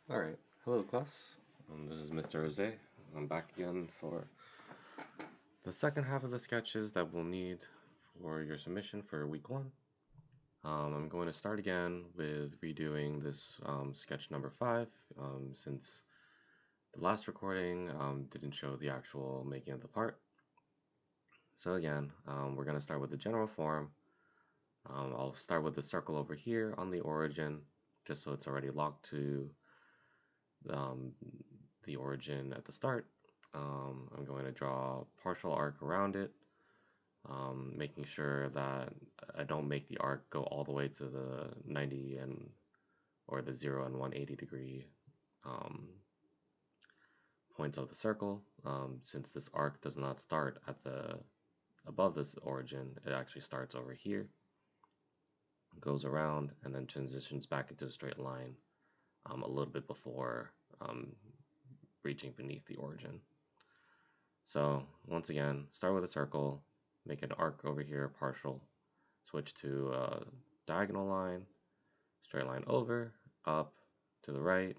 Alright, hello class. This is Mr. Jose. I'm back again for the second half of the sketches that we'll need for your submission for week 1. I'm going to start again with redoing this sketch number 5 since the last recording didn't show the actual making of the part. So again, we're going to start with the general form. I'll start with the circle over here on the origin, just so it's already locked to um, the origin at the start. I'm going to draw a partial arc around it, making sure that I don't make the arc go all the way to the 90 and or the 0 and 180 degree points of the circle. Since this arc does not start at the above this origin, it actually starts over here, goes around, and then transitions back into a straight line a little bit before reaching beneath the origin. So once again, start with a circle, make an arc over here, partial, switch to a diagonal line, straight line over, up, to the right,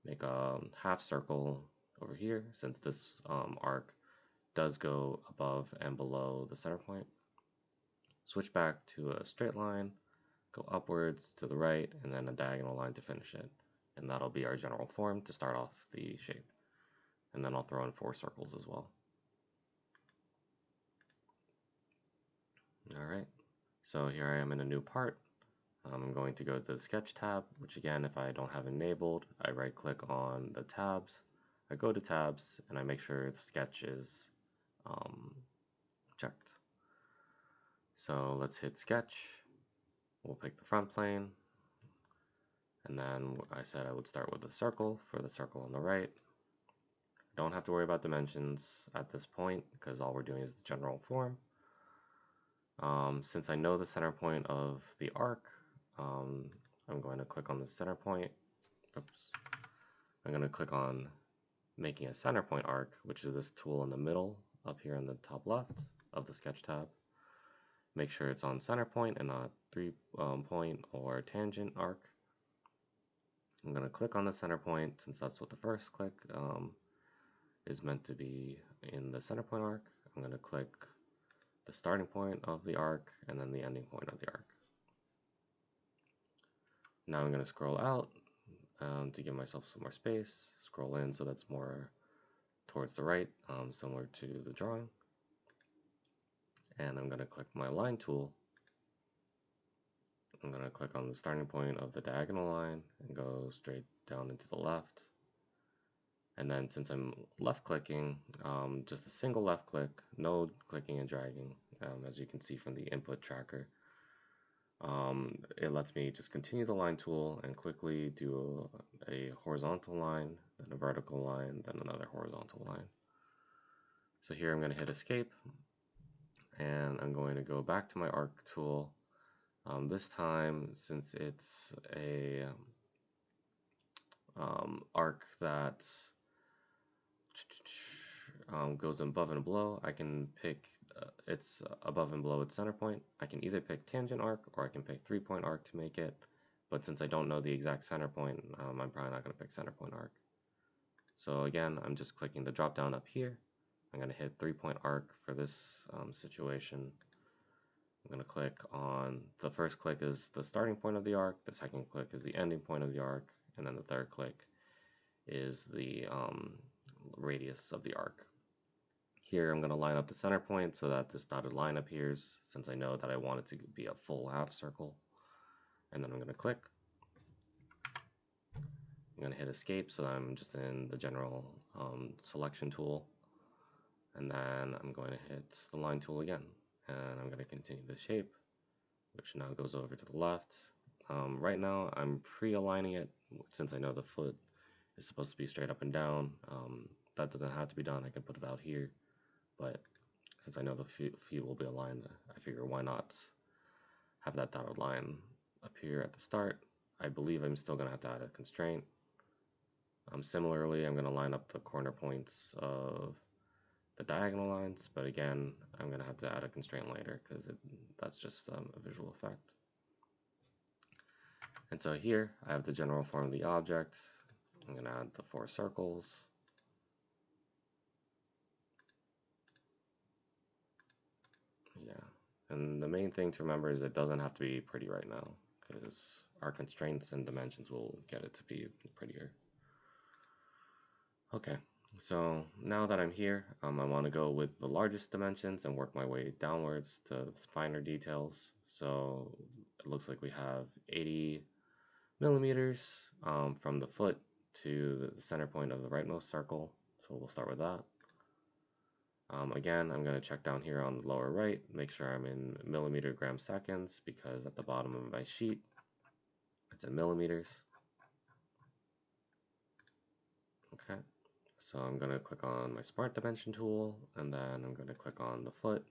make a half circle over here, since this arc does go above and below the center point. Switch back to a straight line, go upwards to the right, and then a diagonal line to finish it. And that'll be our general form to start off the shape. And then I'll throw in 4 circles as well. Alright, so here I am in a new part. I'm going to go to the Sketch tab, which again, if I don't have enabled, I right click on the tabs, I go to tabs, and I make sure the sketch is checked. So let's hit Sketch, we'll pick the front plane, and then I said I would start with a circle for the circle on the right. Don't have to worry about dimensions at this point, because all we're doing is the general form. Since I know the center point of the arc, I'm going to click on the center point. Oops. I'm going to click on making a center point arc, which is this tool in the middle up here in the top left of the sketch tab. Make sure it's on center point and not 3-point or tangent arc. I'm going to click on the center point since that's what the first click is meant to be in the center point arc. I'm going to click the starting point of the arc and then the ending point of the arc. Now I'm going to scroll out to give myself some more space, scroll in so that's more towards the right, similar to the drawing. And I'm going to click my line tool. I'm going to click on the starting point of the diagonal line and go straight down into the left. And then since I'm left clicking, just a single left click, no clicking and dragging, as you can see from the input tracker. It lets me just continue the line tool and quickly do a horizontal line, then a vertical line, then another horizontal line. So here I'm going to hit escape, and I'm going to go back to my arc tool. This time, since it's a arc that goes above and below, I can pick it's above and below its center point. I can either pick tangent arc or I can pick 3-point arc to make it, but since I don't know the exact center point, I'm probably not going to pick center point arc. So again, I'm just clicking the drop down up here. I'm going to hit 3-point arc for this situation. I'm going to click on, the first click is the starting point of the arc, the second click is the ending point of the arc, and then the third click is the radius of the arc. Here I'm going to line up the center point so that this dotted line appears, since I know that I want it to be a full half circle. And then I'm going to click. I'm going to hit escape so that I'm just in the general selection tool. And then I'm going to hit the line tool again. And I'm going to continue the shape, which now goes over to the left. Right now I'm pre-aligning it since I know the foot is supposed to be straight up and down. That doesn't have to be done. I can put it out here. But since I know the feet will be aligned, I figure why not have that dotted line appear at the start. I believe I'm still going to have to add a constraint. Similarly, I'm going to line up the corner points of the diagonal lines, but again, I'm going to have to add a constraint later because that's just a visual effect. And so here, I have the general form of the object. I'm going to add the 4 circles. Yeah, and the main thing to remember is it doesn't have to be pretty right now, because our constraints and dimensions will get it to be prettier. Okay, so now that I'm here, I want to go with the largest dimensions and work my way downwards to the finer details. So it looks like we have 80 millimeters from the foot to the center point of the rightmost circle. So we'll start with that. Again, I'm going to check down here on the lower right, make sure I'm in millimeter gram seconds, because at the bottom of my sheet, it's in millimeters. Okay, so I'm going to click on my Smart Dimension tool, and then I'm going to click on the foot,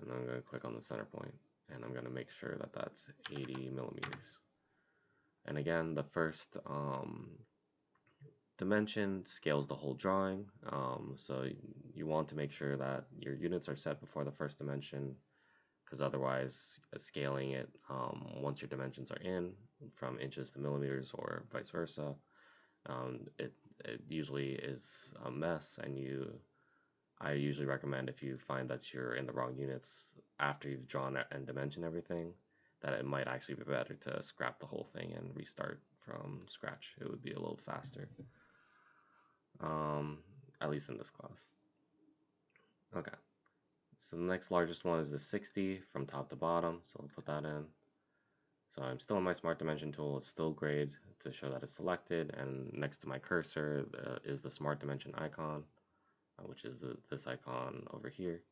and then I'm going to click on the center point, and I'm going to make sure that that's 80 millimeters. And again, the first dimension scales the whole drawing, so you want to make sure that your units are set before the first dimension, because otherwise scaling it once your dimensions are in from inches to millimeters or vice versa, it usually is a mess, and I usually recommend, if you find that you're in the wrong units after you've drawn and dimensioned everything, that it might actually be better to scrap the whole thing and restart from scratch. It would be a little faster, at least in this class. Okay, so the next largest one is the 60 from top to bottom, so I'll put that in. So I'm still in my Smart Dimension tool, it's still grayed to show that it's selected, and next to my cursor is the Smart Dimension icon, which is this icon over here,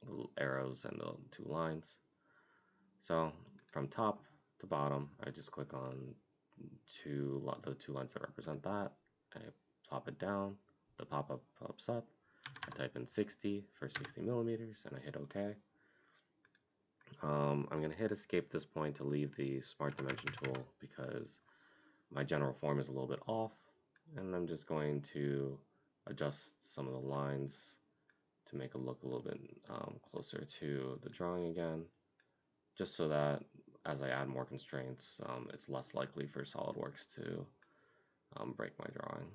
the little arrows and the 2 lines. So from top to bottom, I just click on the 2 lines that represent that, I plop it down, the pop-up pops up, I type in 60 for 60 millimeters, and I hit OK. I'm going to hit escape at this point to leave the Smart Dimension tool, because my general form is a little bit off, and I'm just going to adjust some of the lines to make it look a little bit closer to the drawing again, just so that as I add more constraints, it's less likely for SolidWorks to break my drawing.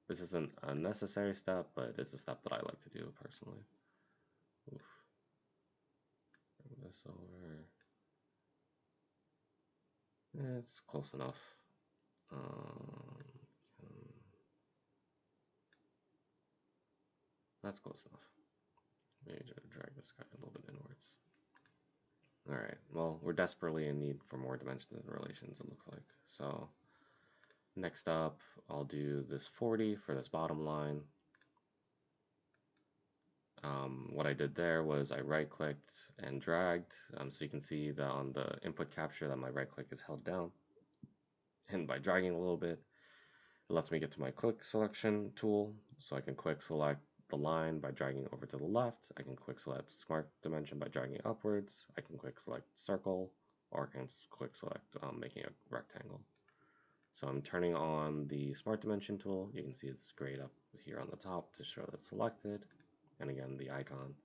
This isn't a necessary step, but it's a step that I like to do personally. Oof. Bring this over. It's close enough. That's close enough. Maybe drag this guy a little bit inwards. Alright, well, we're desperately in need for more dimensions and relations, it looks like. So next up, I'll do this 40 for this bottom line. What I did there was I right-clicked and dragged, so you can see that on the input capture that my right-click is held down. And by dragging a little bit, it lets me get to my click selection tool, so I can quick select the line by dragging over to the left. I can quick select Smart Dimension by dragging upwards. I can quick select circle, or I can quick select making a rectangle. So I'm turning on the Smart Dimension tool. You can see it's grayed up here on the top to show that it's selected, and again the icon.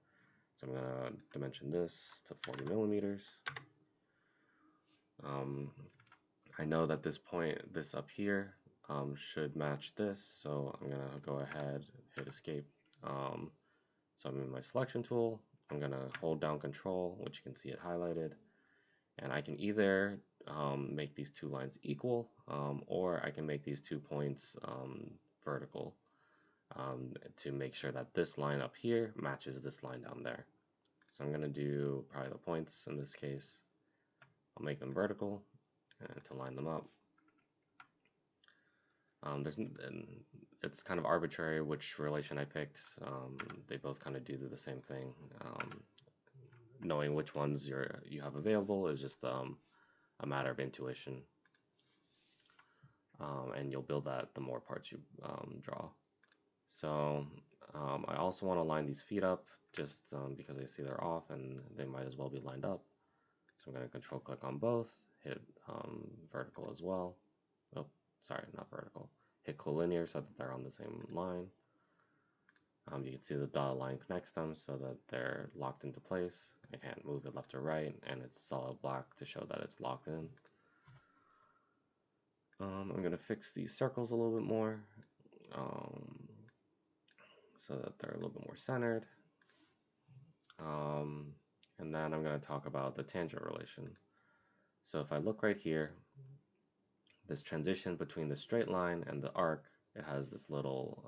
So I'm going to dimension this to 40 millimeters. I know that this point, this up here, should match this, so I'm going to go ahead, hit escape. So I'm in my selection tool, I'm going to hold down control, which you can see it highlighted, and I can either make these 2 lines equal, or I can make these 2 points vertical, to make sure that this line up here matches this line down there. So I'm going to do probably the points in this case. I'll make them vertical to line them up. It's kind of arbitrary which relation I picked. They both kind of do the same thing. Knowing which ones you have available is just a matter of intuition, and you'll build that the more parts you draw. So I also want to line these feet up, just because I see they're off and they might as well be lined up. So I'm going to control click on both, hit vertical as well. Oh, sorry, not vertical. Hit collinear so that they're on the same line. You can see the dotted line connects them so that they're locked into place. I can't move it left or right, and it's solid black to show that it's locked in. I'm going to fix these circles a little bit more so that they're a little bit more centered. And then I'm going to talk about the tangent relation. So if I look right here, this transition between the straight line and the arc, it has this little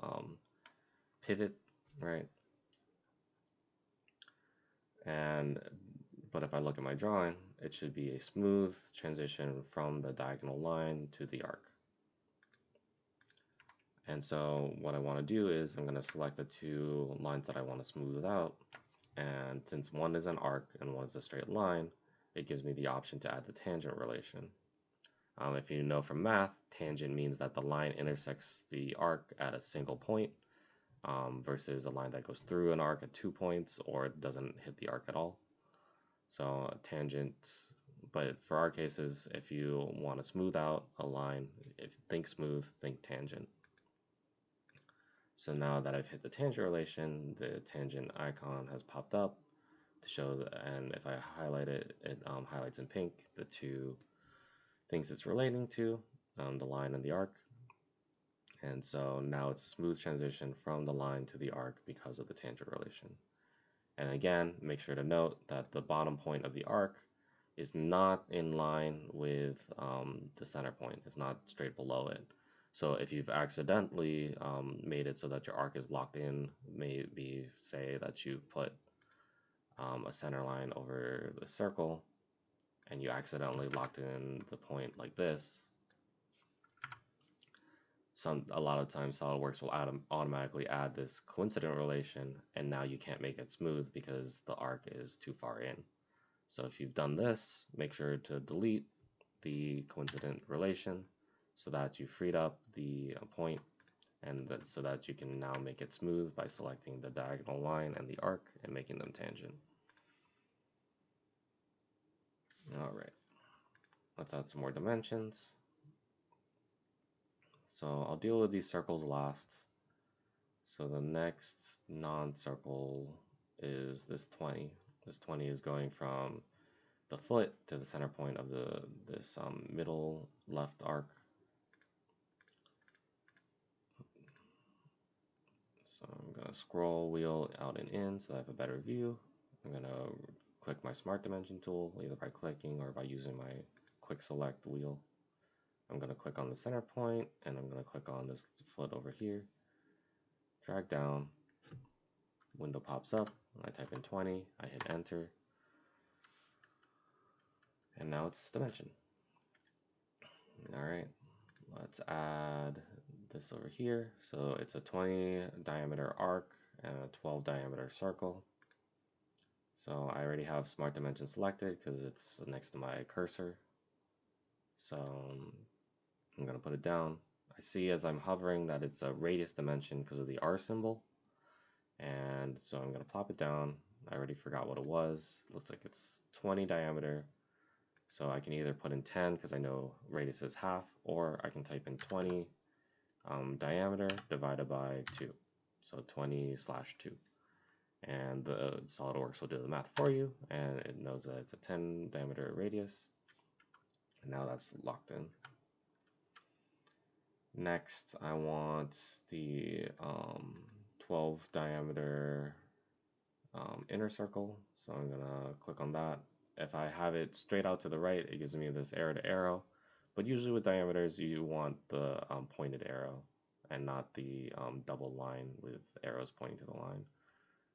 pivot, right? But if I look at my drawing, it should be a smooth transition from the diagonal line to the arc. And so what I want to do is I'm going to select the two lines that I want to smooth out. And since one is an arc and one is a straight line, it gives me the option to add the tangent relation. If you know from math, tangent means that the line intersects the arc at a single point versus a line that goes through an arc at 2 points or it doesn't hit the arc at all. So a tangent, but for our cases, if you want to smooth out a line, think smooth, think tangent. So now that I've hit the tangent relation, the tangent icon has popped up to show that, and if I highlight it, it highlights in pink the two things it's relating to, the line and the arc. And so now it's a smooth transition from the line to the arc because of the tangent relation. And again, make sure to note that the bottom point of the arc is not in line with the center point. It's not straight below it. So if you've accidentally made it so that your arc is locked in, maybe say that you put a center line over the circle and you accidentally locked in the point like this, a lot of times SolidWorks will automatically add this coincident relation, and now you can't make it smooth because the arc is too far in. So if you've done this, make sure to delete the coincident relation so that you freed up the point, and so that you can now make it smooth by selecting the diagonal line and the arc and making them tangent. All right, let's add some more dimensions. So I'll deal with these circles last. So the next non-circle is this 20. This 20 is going from the foot to the center point of this middle left arc. So I'm going to scroll wheel out and in so that I have a better view. I'm going to click my Smart Dimension tool, either by clicking or by using my quick select wheel. I'm going to click on the center point, and I'm going to click on this foot over here. Drag down, window pops up, I type in 20, I hit enter, and now it's dimension. All right, let's add this over here. So it's a 20 diameter arc and a 12 diameter circle. So I already have Smart Dimension selected because it's next to my cursor. So I'm going to put it down. I see as I'm hovering that it's a radius dimension because of the R symbol. And so I'm going to plop it down. I already forgot what it was. It looks like it's 20 diameter. So I can either put in 10 because I know radius is half, or I can type in 20 diameter divided by 2. So 20/2. And the SolidWorks will do the math for you, and it knows that it's a 10 diameter radius. And now that's locked in. Next, I want the 12 diameter inner circle. So I'm gonna click on that. If I have it straight out to the right, it gives me this arrow to arrow. But usually with diameters, you want the pointed arrow and not the double line with arrows pointing to the line.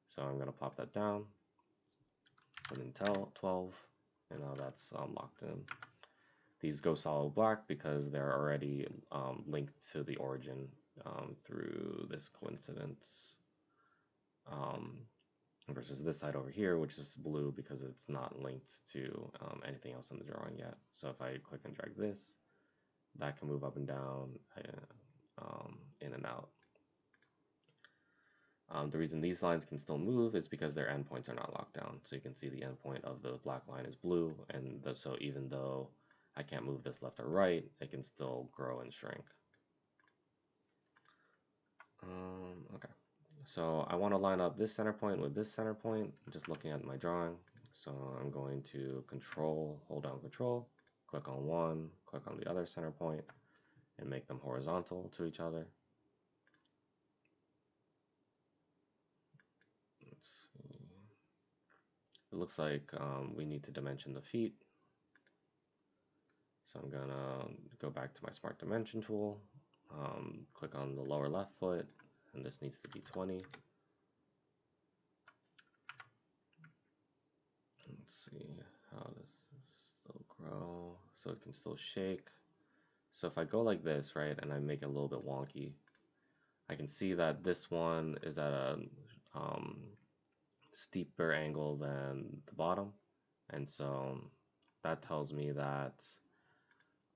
So I'm gonna plop that down, put in 12, and now that's locked in. These go solid black because they're already linked to the origin through this coincidence. Versus this side over here, which is blue because it's not linked to anything else in the drawing yet. So if I click and drag this, that can move up and down, in and out. The reason these lines can still move is because their endpoints are not locked down. So you can see the endpoint of the black line is blue, and so even though I can't move this left or right, it can still grow and shrink. Okay. So I want to line up this center point with this center point, just looking at my drawing. So I'm going to hold down control, click on one, click on the other center point, and make them horizontal to each other. Let's see. It looks like we need to dimension the feet. So I'm gonna go back to my Smart Dimension tool, click on the lower left foot, and this needs to be 20. Let's see, how does this still grow? So it can still shake. So if I go like this, right, and I make it a little bit wonky, I can see that this one is at a steeper angle than the bottom. And so that tells me that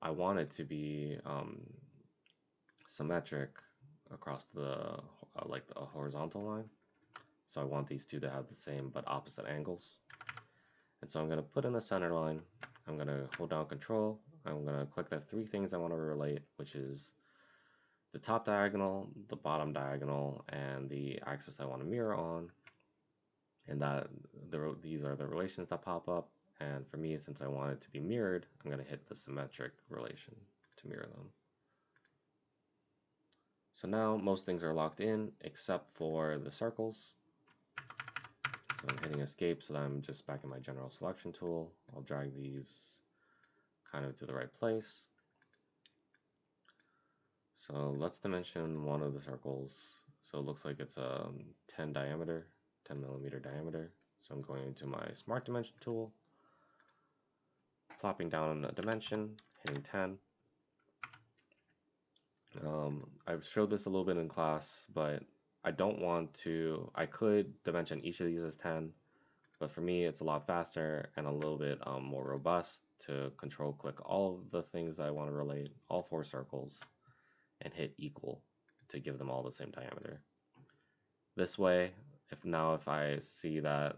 I want it to be symmetric across the like a horizontal line. So I want these two to have the same but opposite angles. And so I'm going to put in a center line. I'm going to hold down Control. I'm going to click the three things I want to relate, which is the top diagonal, the bottom diagonal, and the axis I want to mirror on. And these are the relations that pop up. And for me, since I want it to be mirrored, I'm going to hit the symmetric relation to mirror them. So now most things are locked in except for the circles. So I'm hitting escape so that I'm just back in my general selection tool. I'll drag these kind of to the right place. So let's dimension one of the circles. So it looks like it's a 10 diameter, 10 millimeter diameter. So I'm going into my Smart Dimension tool, plopping down a dimension, hitting 10. I've showed this a little bit in class, but I don't want to, I could dimension each of these as 10, but for me it's a lot faster and a little bit more robust to control click all of the things I want to relate, all 4 circles, and hit equal to give them all the same diameter. This way, if I see that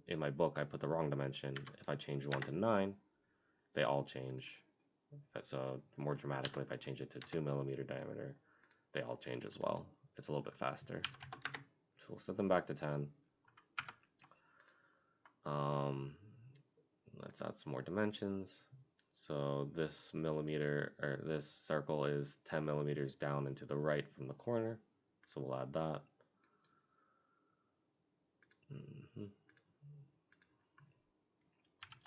in my book I put the wrong dimension, if I change 1 to 9, they all change. So more dramatically, if I change it to 2 millimeter diameter, they all change as well. It's a little bit faster. So we'll set them back to 10. Let's add some more dimensions. So this millimeter, or this circle is 10 millimeters down and to the right from the corner. So we'll add that.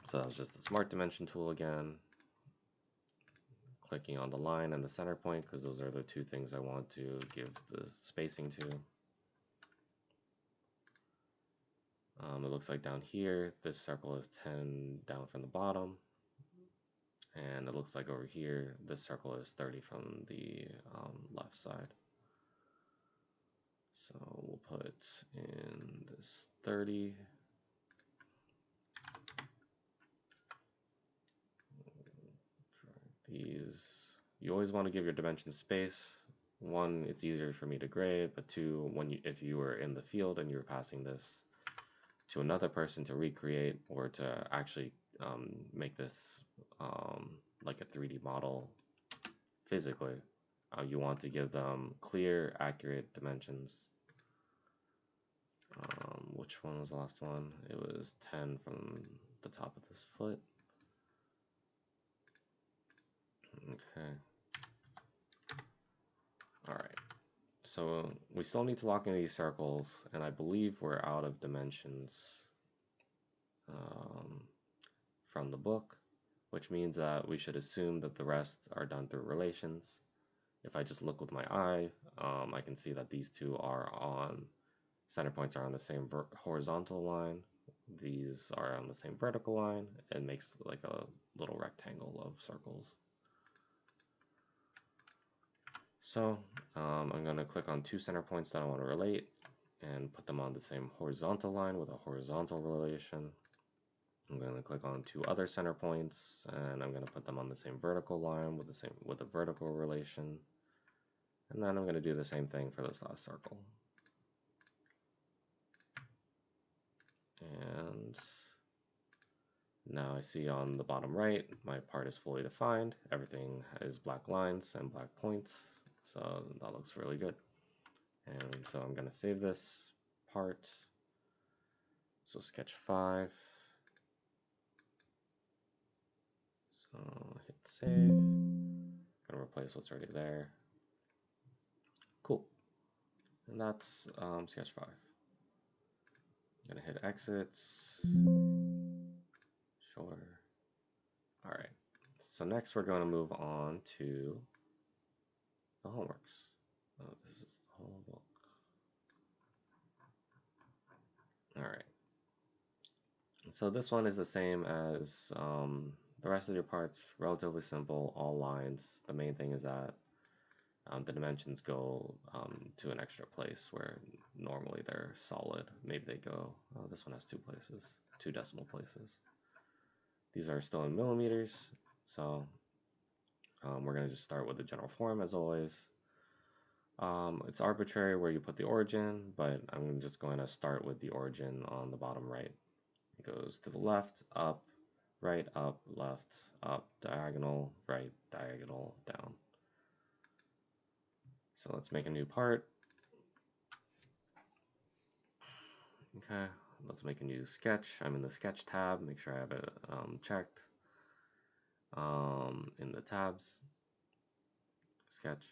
So that was just the Smart Dimension tool again. Clicking on the line and the center point because those are the two things I want to give the spacing to. It looks like down here, this circle is 10 down from the bottom. And it looks like over here, this circle is 30 from the left side. So we'll put in this 30. These, you always want to give your dimensions space. One, it's easier for me to grade, but two, if you were in the field and you were passing this to another person to recreate or to actually make this like a 3D model physically, you want to give them clear, accurate dimensions. Which one was the last one? It was 10 from the top of this foot. Okay. All right. So we still need to lock in these circles, and I believe we're out of dimensions from the book, which means that we should assume that the rest are done through relations. If I just look with my eye, I can see that these two are on, center points are on the same horizontal line. These are on the same vertical line. It makes like a little rectangle of circles. So I'm going to click on 2 center points that I want to relate and put them on the same horizontal line with a horizontal relation. I'm going to click on 2 other center points and I'm going to put them on the same vertical line with a vertical relation. And then I'm going to do the same thing for this last circle. And now I see on the bottom right, my part is fully defined. Everything is black lines and black points. So that looks really good. And so I'm going to save this part. So sketch 5. So hit save. I'm going gonna replace what's already there. Cool. And that's sketch 5. I'm gonna hit exit. Sure. Alright. So next we're going to move on to the homeworks. Oh, this is the whole book. Alright. So this one is the same as the rest of your parts, relatively simple, all lines. The main thing is that the dimensions go to an extra place where normally they're solid. Maybe they go, oh, this one has 2 places, 2 decimal places. These are still in millimeters, so we're going to just start with the general form as always. It's arbitrary where you put the origin, but I'm just going to start with the origin on the bottom right. It goes to the left, up, left, up, diagonal, right, diagonal, down. So let's make a new part. Okay, let's make a new sketch. I'm in the sketch tab, make sure I have it checked. In the tabs, sketch.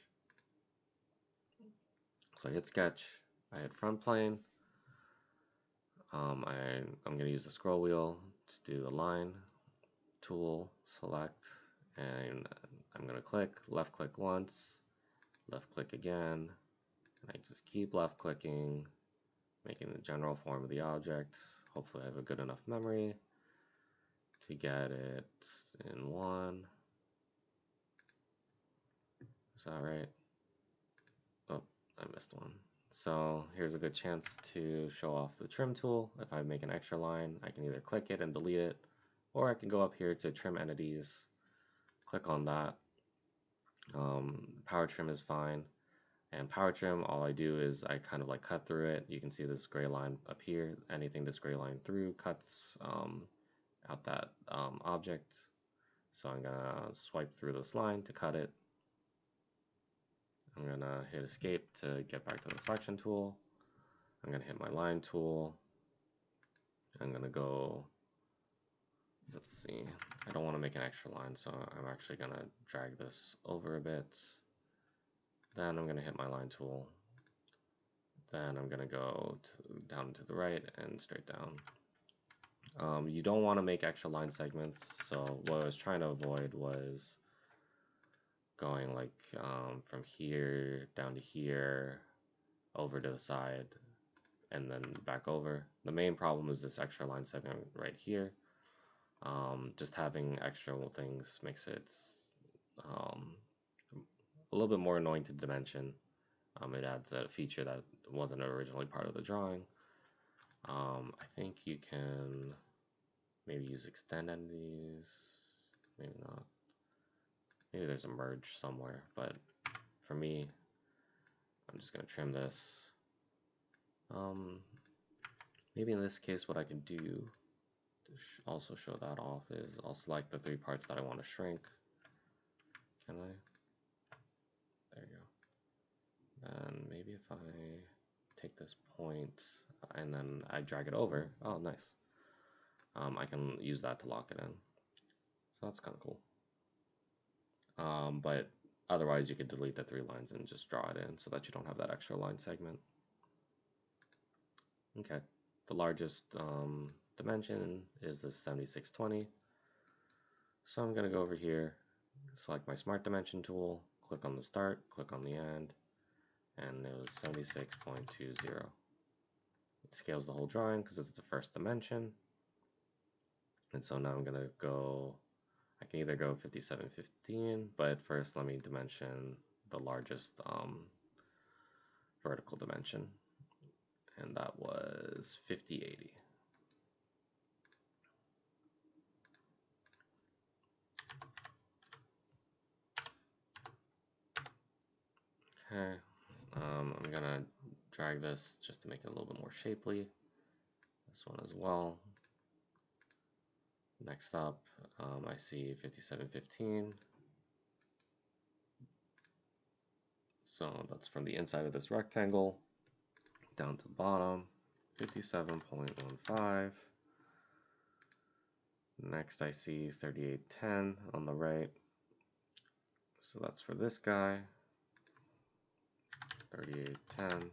So I hit sketch, I hit front plane. I'm going to use the scroll wheel to do the line, tool, select, and I'm going to click, left click once, left click again, and I just keep left clicking, making the general form of the object. Hopefully I have a good enough memory to get it in one. Is that right? Oh, I missed one. So here's a good chance to show off the trim tool. If I make an extra line, I can either click it and delete it, or I can go up here to trim entities, click on that. Power trim is fine. And power trim, all I do is I kind of like cut through it. You can see this gray line up here. Anything this gray line through cuts out that object. So I'm gonna swipe through this line to cut it. I'm gonna hit escape to get back to the selection tool. I'm gonna hit my line tool. I'm gonna go, let's see, I don't want to make an extra line, so I'm actually gonna drag this over a bit. Then I'm gonna hit my line tool. Then I'm gonna go down to the right and straight down. You don't want to make extra line segments, so what I was trying to avoid was going like from here down to here, over to the side, and then back over. The main problem is this extra line segment right here. Just having extra things makes it a little bit more annoying to dimension. It adds a feature that wasn't originally part of the drawing. I think you can maybe use extend entities, maybe not. Maybe there's a merge somewhere, but for me, I'm just gonna trim this. Maybe in this case what I can do to also show that off is I'll select the 3 parts that I want to shrink. Can I? There you go. Then maybe if I take this point and then I drag it over, oh nice. I can use that to lock it in. So that's kind of cool. But otherwise you could delete the 3 lines and just draw it in so that you don't have that extra line segment. Okay, the largest dimension is this 7620. So I'm going to go over here, select my smart dimension tool, click on the start, click on the end, and it was 76.20. It scales the whole drawing because it's the first dimension. And so now I'm going to go, I can either go 5715, but first let me dimension the largest vertical dimension, and that was 5080. Okay, I'm gonna drag this just to make it a little bit more shapely. This one as well. Next up, I see 5715. So that's from the inside of this rectangle down to the bottom, 57.15. Next I see 3810 on the right. So that's for this guy, 3810.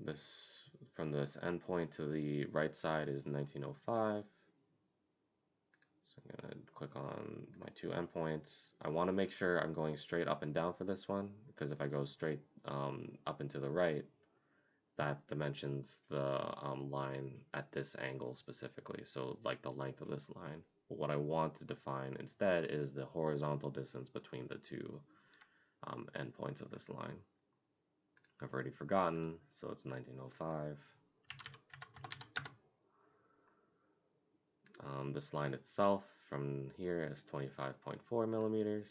This from this endpoint to the right side is 1905. So I'm gonna click on my two endpoints. I want to make sure I'm going straight up and down for this one, because if I go straight up and to the right, that dimensions the line at this angle specifically, so like the length of this line. But what I want to define instead is the horizontal distance between the two endpoints of this line. I've already forgotten, so it's 1905. This line itself from here is 25.4 millimeters.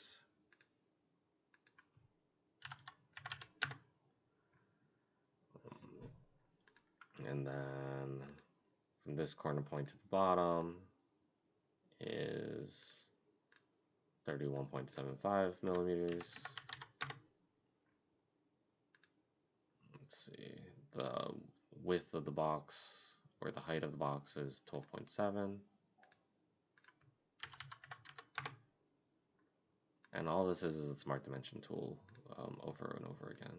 And then from this corner point to the bottom is 31.75 millimeters. Let's see, the width of the box, or the height of the box, is 12.7. And all this is a smart dimension tool over and over again.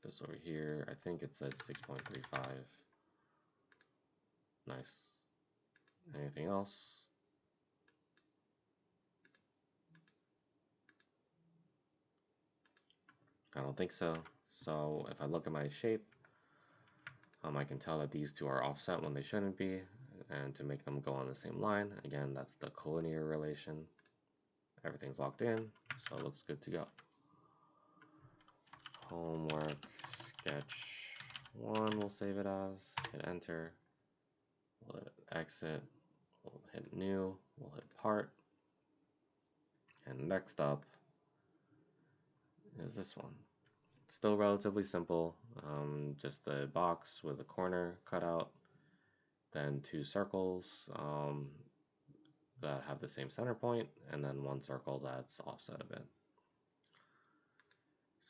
This over here, I think it's at 6.35. Nice. Anything else? I don't think so. So if I look at my shape, I can tell that these two are offset when they shouldn't be, and to make them go on the same line, again, that's the collinear relation. Everything's locked in, so it looks good to go. Homework sketch 1, we'll save it as, hit enter, we'll hit exit, we'll hit new, we'll hit part, and next up is this one. Still relatively simple, just a box with a corner cut out, then two circles that have the same center point, and then one circle that's offset a bit.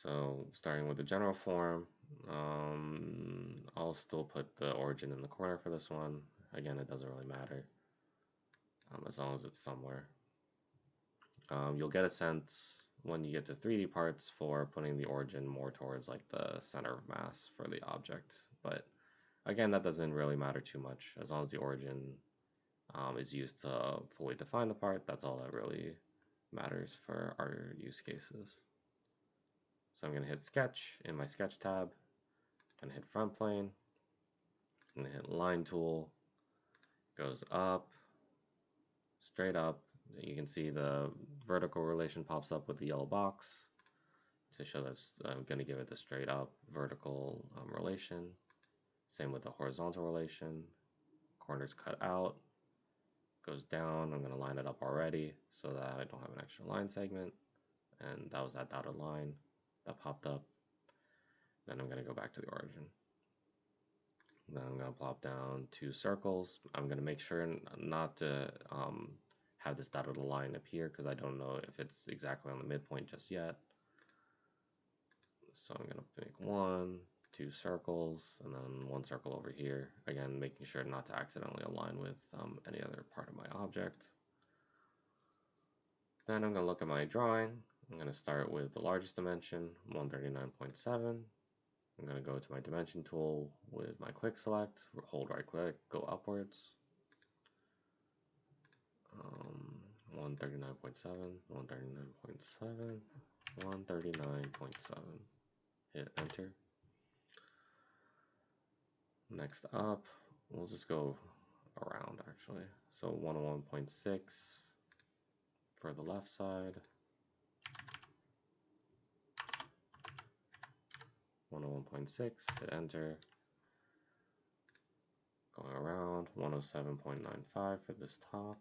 So starting with the general form, I'll still put the origin in the corner for this one. Again, it doesn't really matter, as long as it's somewhere. You'll get a sense when you get to 3D parts for putting the origin more towards like the center of mass for the object, but again, that doesn't really matter too much. As long as the origin is used to fully define the part, that's all that really matters for our use cases. So I'm going to hit sketch in my sketch tab, then hit front plane, I'm going to hit line tool, goes up, straight up. You can see the vertical relation pops up with the yellow box to show that I'm going to give it the straight up vertical relation. Same with the horizontal relation. Corners cut out, goes down. I'm going to line it up already so that I don't have an extra line segment. And that was that dotted line that popped up. Then I'm going to go back to the origin. Then I'm going to plop down two circles. I'm going to make sure not to have this dotted line appear because I don't know if it's exactly on the midpoint just yet. So I'm going to make one, two circles, and then one circle over here. Again, making sure not to accidentally align with any other part of my object. Then I'm going to look at my drawing. I'm going to start with the largest dimension, 139.7. I'm going to go to my dimension tool with my quick select, hold right click, go upwards. 139.7, 139.7, 139.7. Hit enter. Next up, we'll just go around actually. So 101.6 for the left side. 101.6, hit enter. Going around, 107.95 for this top.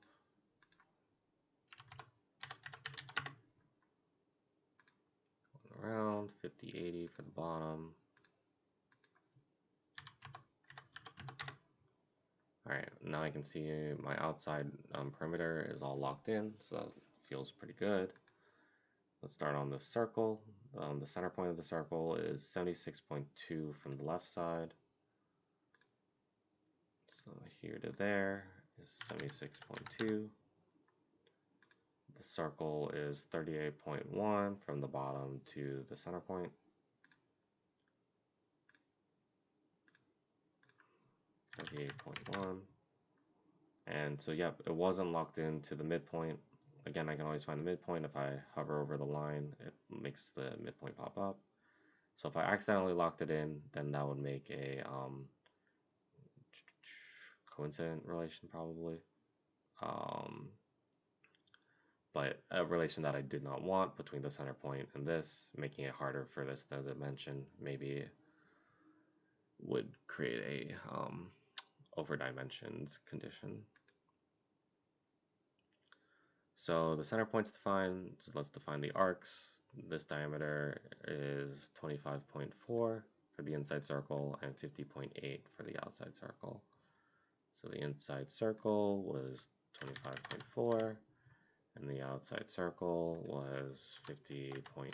Going around, 5080 for the bottom. Alright, now I can see my outside perimeter is all locked in, so that feels pretty good. Let's start on this circle. The center point of the circle is 76.2 from the left side. So here to there is 76.2. The circle is 38.1 from the bottom to the center point. 38.1. And so, yep, it wasn't locked into the midpoint. Again, I can always find the midpoint. If I hover over the line, it makes the midpoint pop up. So if I accidentally locked it in, then that would make a coincident relation probably. But a relation that I did not want between the center point and this, making it harder for this dimension, maybe would create a overdimensioned condition. So the center point's defined, so let's define the arcs. This diameter is 25.4 for the inside circle and 50.8 for the outside circle. So the inside circle was 25.4 and the outside circle was 50.8.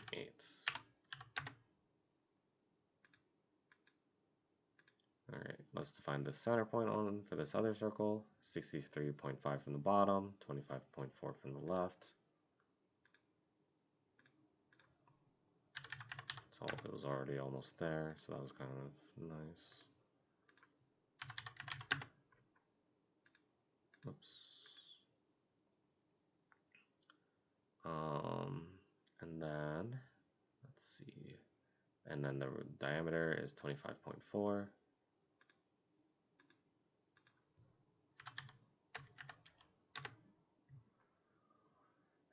All right, let's define the center point on for this other circle, 63.5 from the bottom, 25.4 from the left. So it was already almost there, so that was kind of nice. Oops. And then, let's see, and then the diameter is 25.4.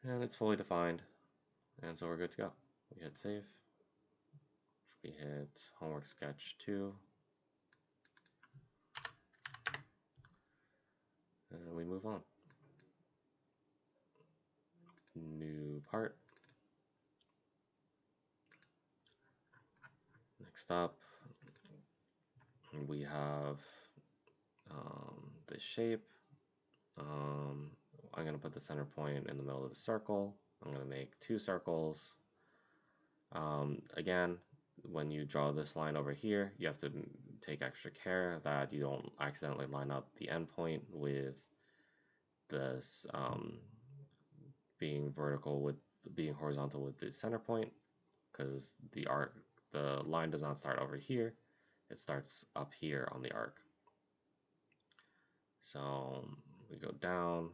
And it's fully defined, and so we're good to go. We hit save. We hit homework sketch 2. And we move on. New part. Next up, we have the shape. I'm going to put the center point in the middle of the circle. I'm going to make 2 circles. Again, when you draw this line over here, you have to take extra care that you don't accidentally line up the endpoint with this being horizontal with the center point, because the line does not start over here, it starts up here on the arc. So we go down,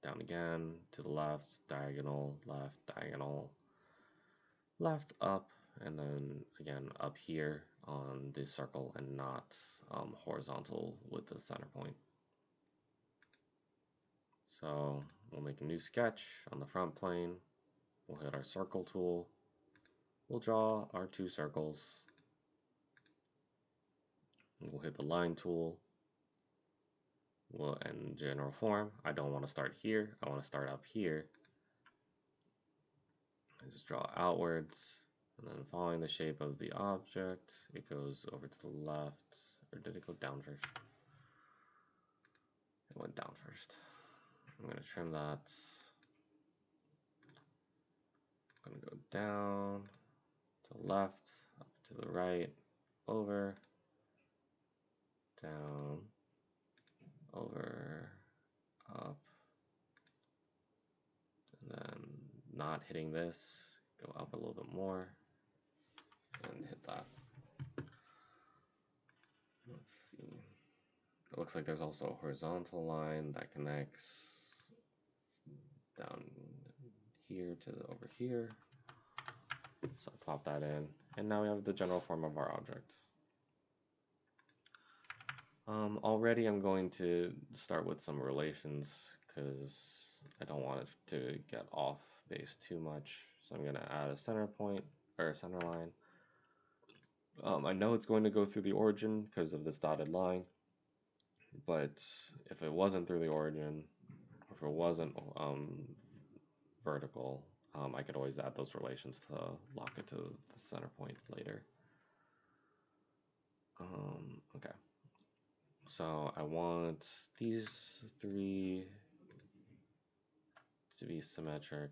down again, to the left, diagonal, left, up, and then again up here on the circle and not horizontal with the center point. So we'll make a new sketch on the front plane. We'll hit our circle tool. We'll draw our 2 circles. We'll hit the line tool. Well, in general form, I don't want to start here. I want to start up here. I just draw outwards, and then following the shape of the object, it goes over to the left. Or did it go down first? It went down first. I'm going to trim that. I'm going to go down, to the left, up to the right, over, down, over, up, and then not hitting this, go up a little bit more, and hit that. Let's see. It looks like there's also a horizontal line that connects down here to over here. So I'll plop that in, and now we have the general form of our object. Already I'm going to start with some relations because I don't want it to get off base too much. So I'm going to add a center point or a center line. I know it's going to go through the origin because of this dotted line, but if it wasn't through the origin, or if it wasn't vertical, I could always add those relations to lock it to the center point later. Okay. So I want these 3 to be symmetric.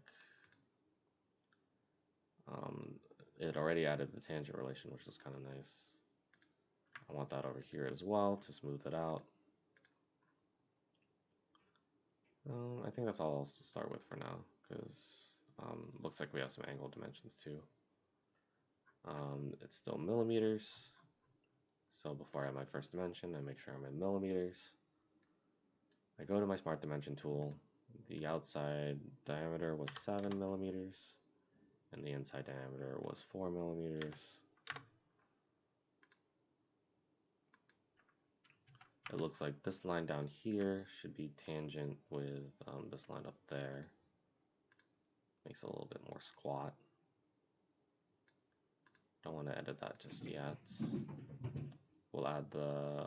It already added the tangent relation, which was kind of nice. I want that over here as well to smooth it out. I think that's all I'll start with for now, because looks like we have some angle dimensions too. It's still millimeters, so before I have my first dimension, I make sure I'm in millimeters. I go to my smart dimension tool. The outside diameter was 7 millimeters, and the inside diameter was 4 millimeters. It looks like this line down here should be tangent with this line up there. Makes it a little bit more squat. Don't want to edit that just yet. We'll add the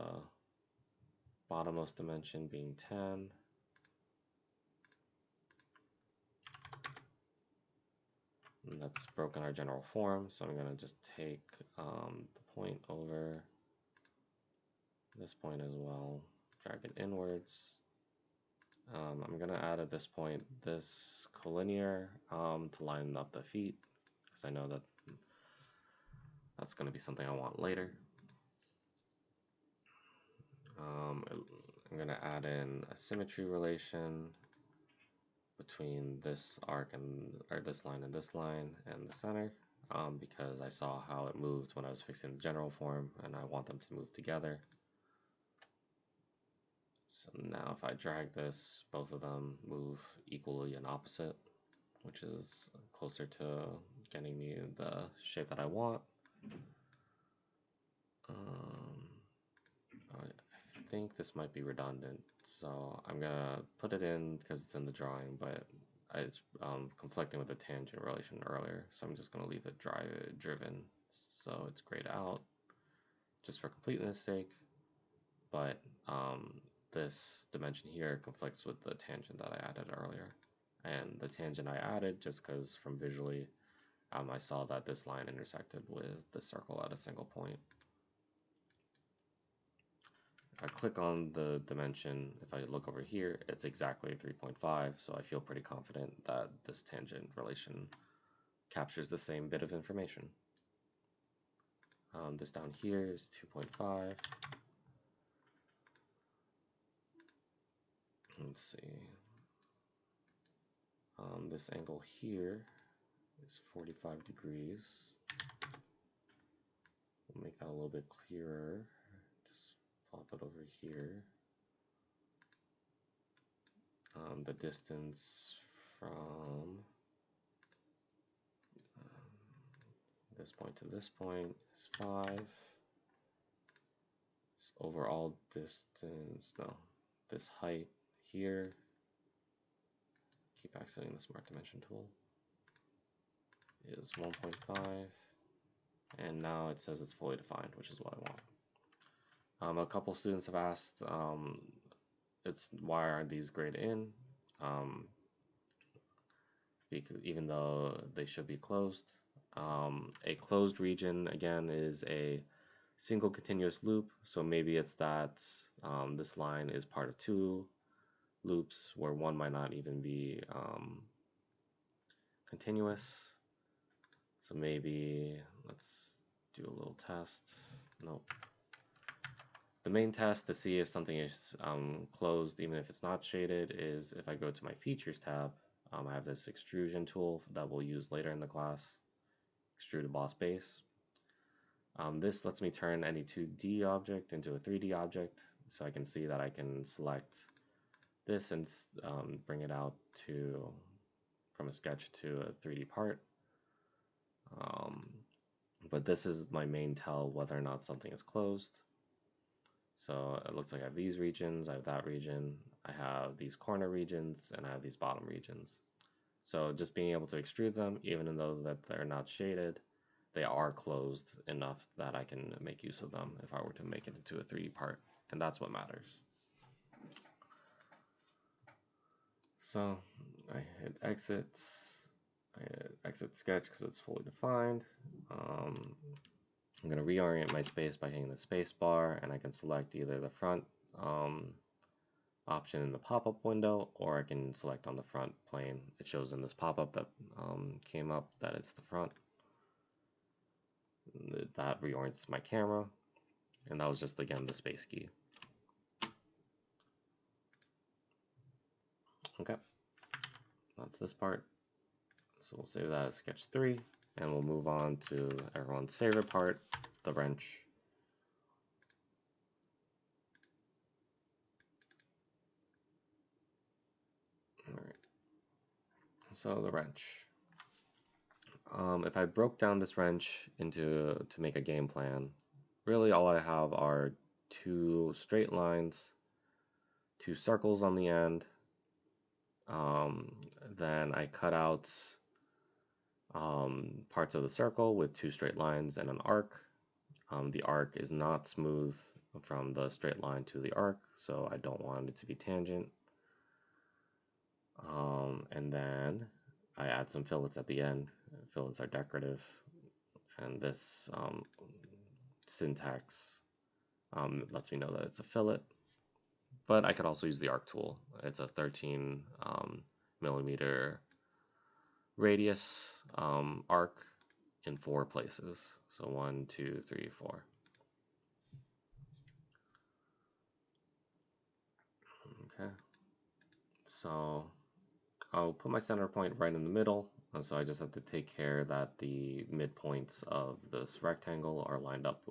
bottommost dimension being 10. And that's broken our general form, so I'm going to just take the point over this point as well, drag it inwards. I'm going to add at this point this collinear to line up the feet, because I know that that's going to be something I want later. I'm going to add in a symmetry relation between this arc and this line and this line and the center, because I saw how it moved when I was fixing the general form, and I want them to move together. So now if I drag this, both of them move equally and opposite, which is closer to getting me the shape that I want. I think this might be redundant, so I'm gonna put it in because it's in the drawing, but it's conflicting with the tangent relation earlier, so I'm just gonna leave it driven so it's grayed out just for completeness sake. But this dimension here conflicts with the tangent that I added earlier, and the tangent I added just because from visually I saw that this line intersected with the circle at a single point. If I click on the dimension, if I look over here, it's exactly 3.5, so I feel pretty confident that this tangent relation captures the same bit of information. This down here is 2.5. Let's see. This angle here is 45 degrees. We'll make that a little bit clearer. Just pop it over here. The distance from this point to this point is 5. This overall distance, no, this height here, keep exiting the smart dimension tool, is 1.5. And now it says it's fully defined, which is what I want. A couple students have asked, why aren't these grayed in? Because even though they should be closed. A closed region, again, is a single continuous loop, so maybe it's that this line is part of two loops where one might not even be continuous. So maybe let's do a little test. Nope. The main test to see if something is closed, even if it's not shaded, is if I go to my Features tab. I have this extrusion tool that we'll use later in the class, extrude a boss base. This lets me turn any 2D object into a 3D object, so I can see that I can select this and bring it out from a sketch to a 3D part. But this is my main tell whether or not something is closed. So it looks like I have these regions, I have that region, I have these corner regions, and I have these bottom regions. So just being able to extrude them, even though that they're not shaded, they are closed enough that I can make use of them if I were to make it into a 3D part, and that's what matters. So I hit exit, I hit exit sketch because it's fully defined. I'm going to reorient my space by hitting the space bar, and I can select either the front option in the pop-up window, or I can select on the front plane. It shows in this pop-up that came up that it's the front. That reorients my camera, and that was just, again, the space key. Okay, that's this part. So we'll save that as sketch 3, and we'll move on to everyone's favorite part, the wrench. All right. So the wrench. If I broke down this wrench to make a game plan, really all I have are 2 straight lines, 2 circles on the end. Then I cut out parts of the circle with 2 straight lines and an arc. The arc is not smooth from the straight line to the arc, so I don't want it to be tangent. And then I add some fillets at the end. Fillets are decorative, and this syntax lets me know that it's a fillet. But I could also use the arc tool. It's a 13 millimeter radius arc in 4 places. So 1, 2, 3, 4. Okay. So I'll put my center point right in the middle. So I just have to take care that the midpoints of this rectangle are lined up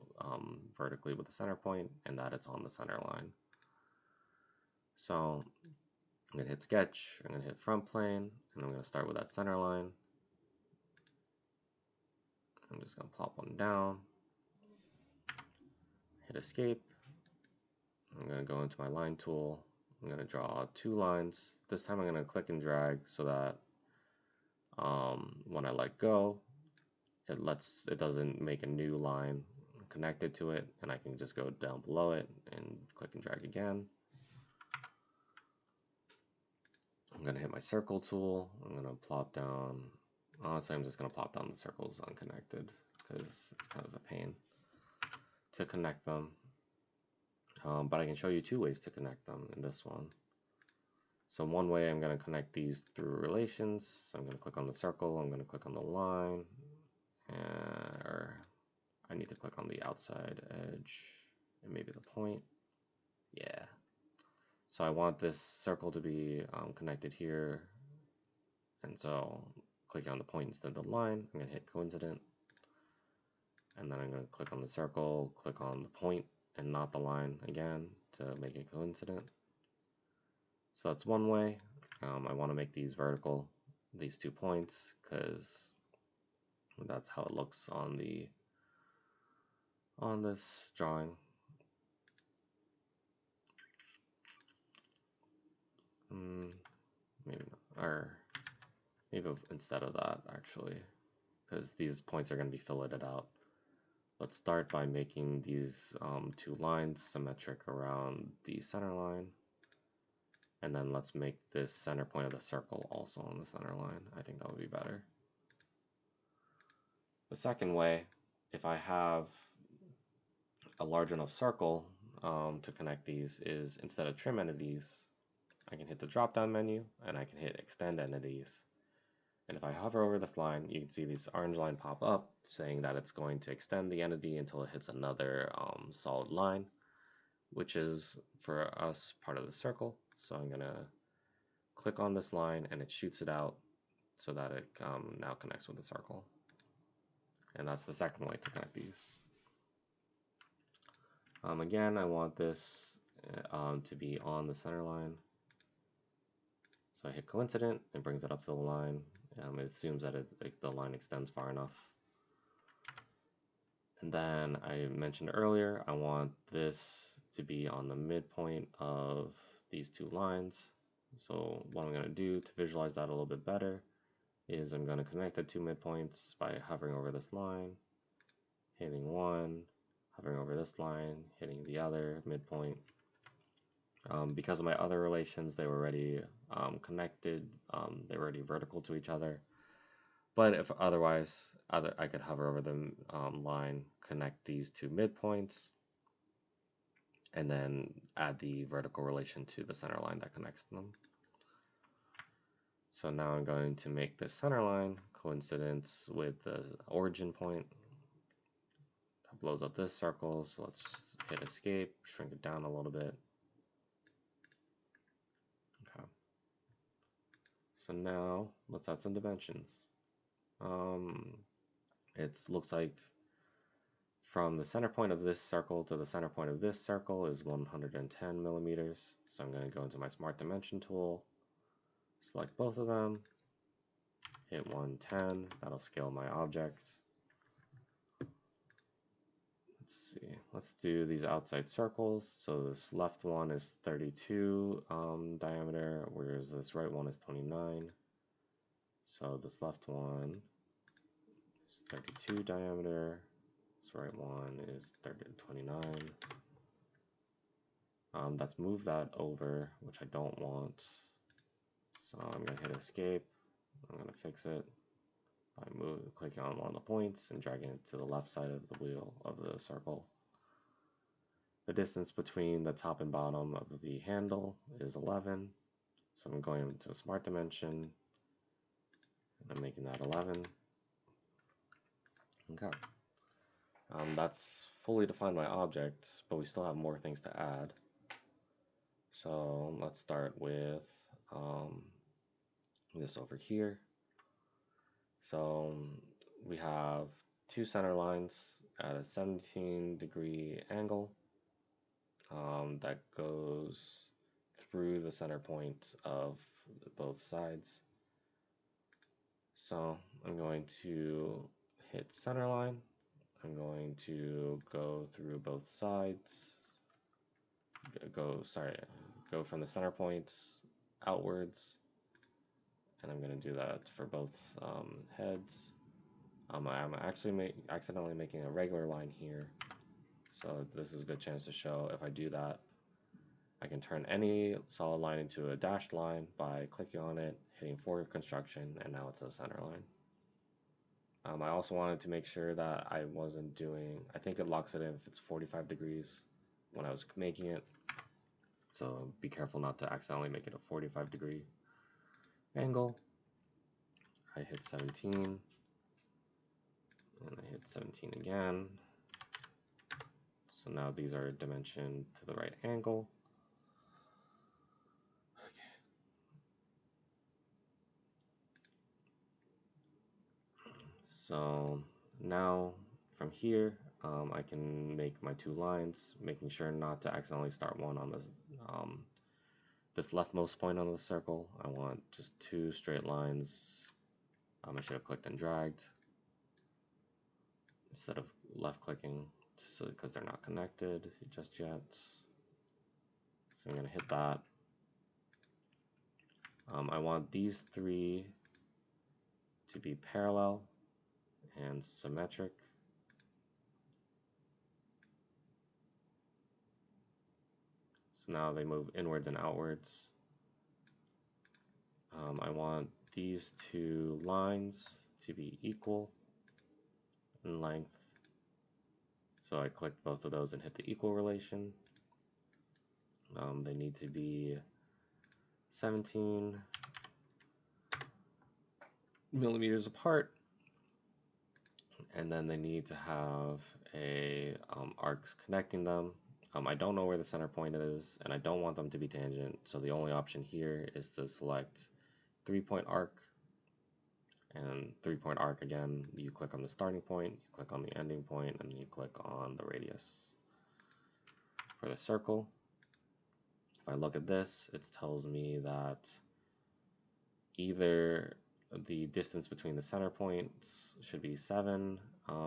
vertically with the center point and that it's on the center line. So I'm going to hit sketch, I'm going to hit front plane, and I'm going to start with that center line. I'm just going to plop one down, hit escape. I'm going to go into my line tool. I'm going to draw 2 lines. This time I'm going to click and drag so that when I let go, it doesn't make a new line connected to it, and I can just go down below it and click and drag again. I'm going to hit my circle tool. I'm going to plop down. Honestly, I'm just going to plop down the circles unconnected because it's kind of a pain to connect them. But I can show you 2 ways to connect them in this one. So one way I'm going to connect these through relations. So I'm going to click on the circle, I'm going to click on the line, or I need to click on the outside edge and maybe the point. Yeah. So I want this circle to be connected here. And so clicking on the point instead of the line, I'm going to hit coincident. And then I'm going to click on the circle, click on the point and not the line again to make it coincident. So that's one way. I want to make these vertical, these 2 points, because that's how it looks on this drawing. Maybe not, or maybe instead of that actually, because these points are going to be filleted out. Let's start by making these 2 lines symmetric around the center line. And then let's make this center point of the circle also on the center line. I think that would be better. The second way, if I have a large enough circle to connect these, is instead of trim entities, I can hit the drop down menu and I can hit extend entities. And if I hover over this line, you can see this orange line pop up saying that it's going to extend the entity until it hits another solid line, which is for us part of the circle. So I'm going to click on this line and it shoots it out so that it now connects with the circle. And that's the second way to connect these. Again, I want this to be on the center line. So I hit coincident, it brings it up to the line. It assumes that the line extends far enough. And then I mentioned earlier, I want this to be on the midpoint of these 2 lines. So what I'm going to do to visualize that a little bit better is I'm going to connect the 2 midpoints by hovering over this line, hitting one, hovering over this line, hitting the other midpoint. Because of my other relations, they were already connected, they were already vertical to each other. But if otherwise, I could hover over the line, connect these 2 midpoints, and then add the vertical relation to the center line that connects them. So now I'm going to make this center line coincidence with the origin point. That blows up this circle, so let's hit escape, shrink it down a little bit. Okay. So now let's add some dimensions. It looks like from the center point of this circle to the center point of this circle is 110 millimeters. So I'm going to go into my Smart Dimension tool, select both of them, hit 110. That'll scale my object. Let's see. Let's do these outside circles. So this left one is 32 diameter, whereas this right one is 29. So this left one is 32 diameter. This right one is 29. Let's move that over, which I don't want. So I'm going to hit escape. I'm going to fix it by clicking on one of the points and dragging it to the left side of the wheel of the circle. The distance between the top and bottom of the handle is 11. So I'm going into Smart Dimension and I'm making that 11. Okay. That's fully defined my object, but we still have more things to add. So let's start with this over here. So we have two center lines at a 17-degree angle that goes through the center point of both sides. So I'm going to hit center line. I'm going to go through both sides. Go from the center point outwards, and I'm going to do that for both heads. I'm actually accidentally making a regular line here, so this is a good chance to show if I do that, I can turn any solid line into a dashed line by clicking on it, hitting forward construction, and now it's a center line. I also wanted to make sure that I wasn't doing, I think it locks it in if it's 45 degrees when I was making it. So be careful not to accidentally make it a 45-degree angle. I hit 17, and I hit 17 again. So now these are dimensioned to the right angle. Okay. So now from here, I can make my two lines, making sure not to accidentally start one on this leftmost point on the circle. I want just two straight lines. I should have clicked and dragged instead of left clicking, because they're not connected just yet. So I'm going to hit that. I want these three to be parallel and symmetric. So now they move inwards and outwards. I want these two lines to be equal in length. So I clicked both of those and hit the equal relation. They need to be 17 millimeters apart, and then they need to have a arcs connecting them. I don't know where the center point is, and I don't want them to be tangent, so the only option here is to select 3-point arc. And 3-point arc, again, you click on the starting point, you click on the ending point, and then you click on the radius. For the circle, if I look at this, it tells me that either the distance between the center points should be 7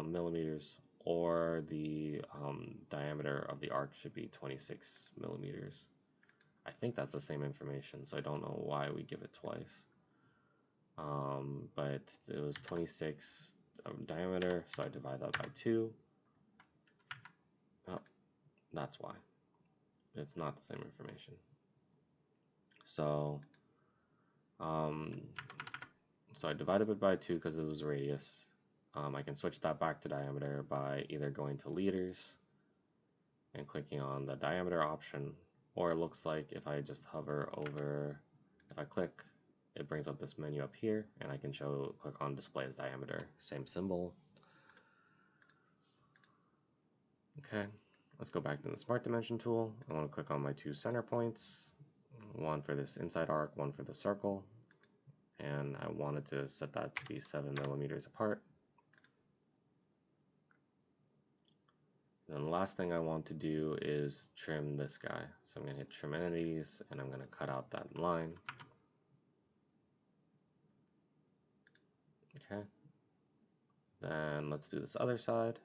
millimeters, or the diameter of the arc should be 26 millimeters. I think that's the same information, so I don't know why we give it twice. But it was 26 diameter, so I divide that by 2. Oh, that's why. It's not the same information. So, so I divided it by 2 because it was a radius. I can switch that back to diameter by either going to liters and clicking on the diameter option, or it looks like if I just hover over, if I click, it brings up this menu up here, and I can click on display as diameter, same symbol. Okay, let's go back to the Smart Dimension tool. I want to click on my two center points, one for this inside arc, one for the circle, and I wanted to set that to be 7 millimeters apart. And the last thing I want to do is trim this guy. So I'm going to hit trim entities and I'm going to cut out that line. Okay. Then let's do this other side.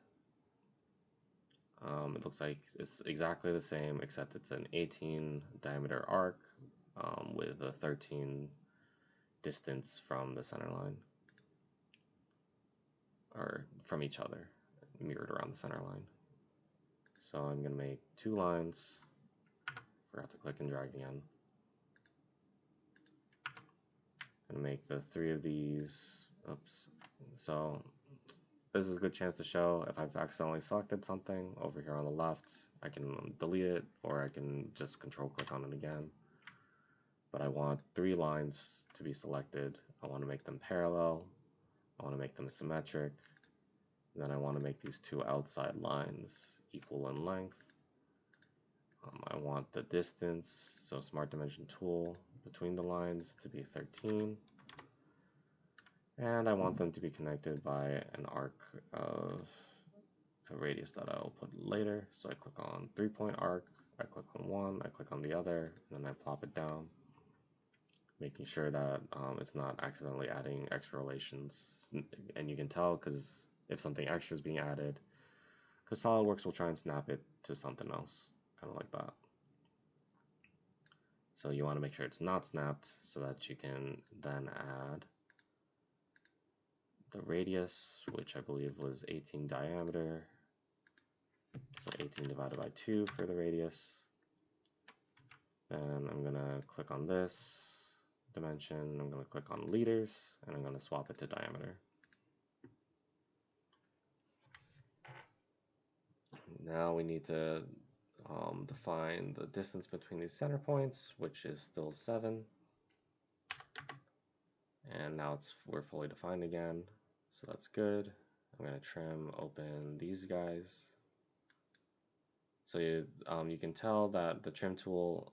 It looks like it's exactly the same, except it's an 18 diameter arc with a 13 distance from the center line, or from each other, mirrored around the center line. So I'm going to make 2 lines. Forgot to click and drag again. I'm going to make the 3 of these. Oops. So this is a good chance to show if I've accidentally selected something over here on the left, I can delete it, or I can just control click on it again. But I want 3 lines to be selected. I want to make them parallel. I want to make them symmetric. And then I want to make these 2 outside lines equal in length. I want the distance, so Smart Dimension tool, between the lines to be 13. And I want them to be connected by an arc of a radius that I'll put later. So I click on 3-point arc, I click on one, I click on the other, and then I plop it down, making sure that it's not accidentally adding extra relations. And you can tell because if something extra is being added, because SolidWorks will try and snap it to something else, kind of like that. So you want to make sure it's not snapped so that you can then add the radius, which I believe was 18 diameter. So 18 divided by 2 for the radius. Then I'm going to click on this dimension, I'm going to click on liters, and I'm going to swap it to diameter. Now we need to define the distance between these center points, which is still 7. And now we're fully defined again, so that's good. I'm going to trim open these guys. So you can tell that the trim tool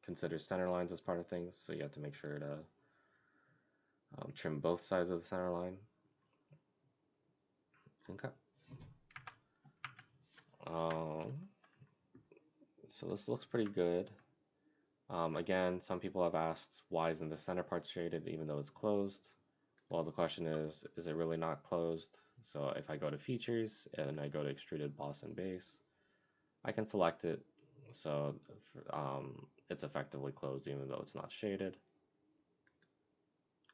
considers center lines as part of things, so you have to make sure to trim both sides of the center line. Okay. So this looks pretty good. Again, some people have asked, why isn't the center part shaded even though it's closed? Well, the question is it really not closed? So if I go to features and I go to extruded boss and base, I can select it. So it's effectively closed even though it's not shaded.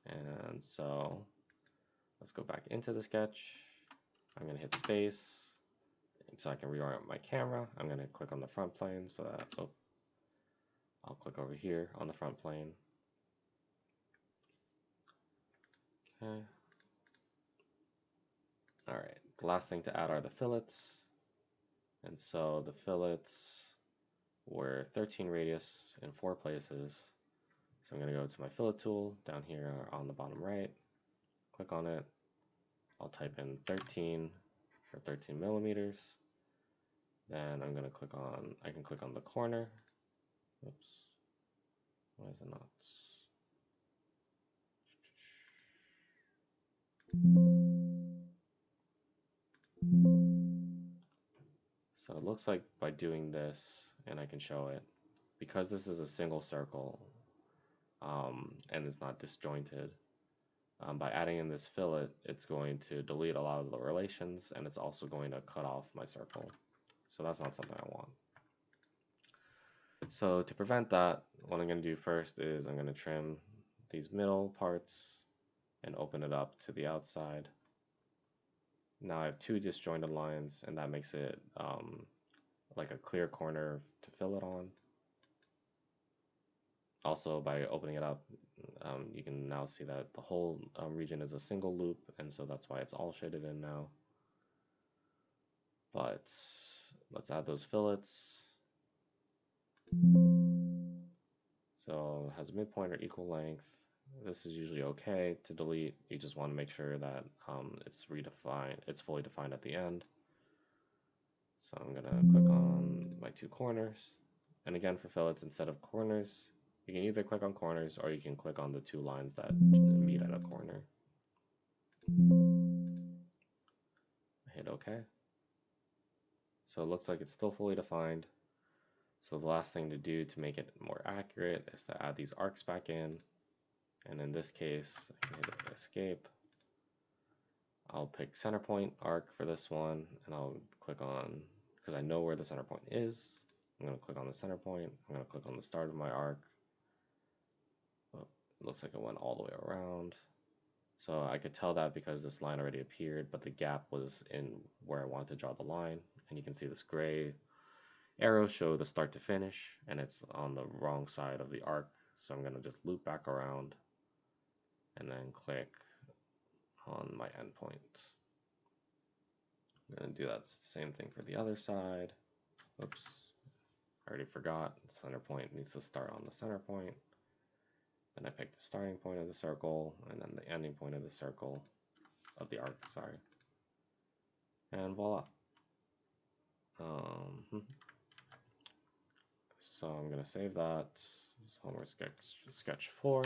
And so let's go back into the sketch. I'm going to hit space so I can reorient my camera. I'm going to click on the front plane so that, I'll click over here on the front plane. Okay. All right, the last thing to add are the fillets. And so the fillets were 13 radius in 4 places. So I'm going to go to my fillet tool down here on the bottom right, click on it. I'll type in 13 for 13 millimeters. Then I'm going to I can click on the corner. Oops, why is it not? So it looks like by doing this, and I can show it, because this is a single circle and it's not disjointed, by adding in this fillet, it's going to delete a lot of the relations, and it's also going to cut off my circle. So that's not something I want. So to prevent that, what I'm going to do first is I'm going to trim these middle parts and open it up to the outside. Now I have 2 disjointed lines, and that makes it like a clear corner to fill it on. Also, by opening it up, you can now see that the whole region is a single loop, and so that's why it's all shaded in now. But let's add those fillets. So it has a midpoint or equal length. This is usually okay to delete. You just want to make sure that it's redefined, it's fully defined at the end. So I'm gonna click on my 2 corners. And again, for fillets, instead of corners, You can either click on corners or you can click on the two lines that meet at a corner. Hit OK. So it looks like it's still fully defined. So the last thing to do to make it more accurate is to add these arcs back in. And in this case, I can hit escape. I'll pick center point arc for this one, and I'll click on, because I know where the center point is, I'm going to click on the center point. I'm going to click on the start of my arc. Oh, it looks like it went all the way around. So I could tell that because this line already appeared, but the gap was in where I wanted to draw the line. And you can see this gray arrows show the start to finish, and it's on the wrong side of the arc. So I'm going to just loop back around and then click on my endpoint. I'm going to do that same thing for the other side. Oops, I already forgot. The center point needs to start on the center point. Then I pick the starting point of the circle and then the ending point of the circle, of the arc, sorry. And voila. So I'm going to save that. Homework sketch 4.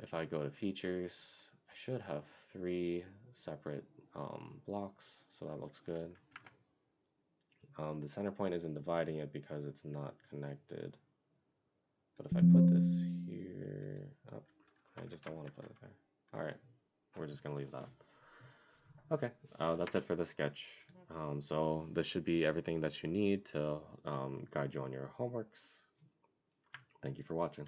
If I go to features, I should have 3 separate blocks, so that looks good. The center point isn't dividing it because it's not connected. But if I put this here, oh, I just don't want to put it there. All right, we're just gonna leave that. Okay, that's it for the sketch. So this should be everything that you need to guide you on your homeworks. Thank you for watching.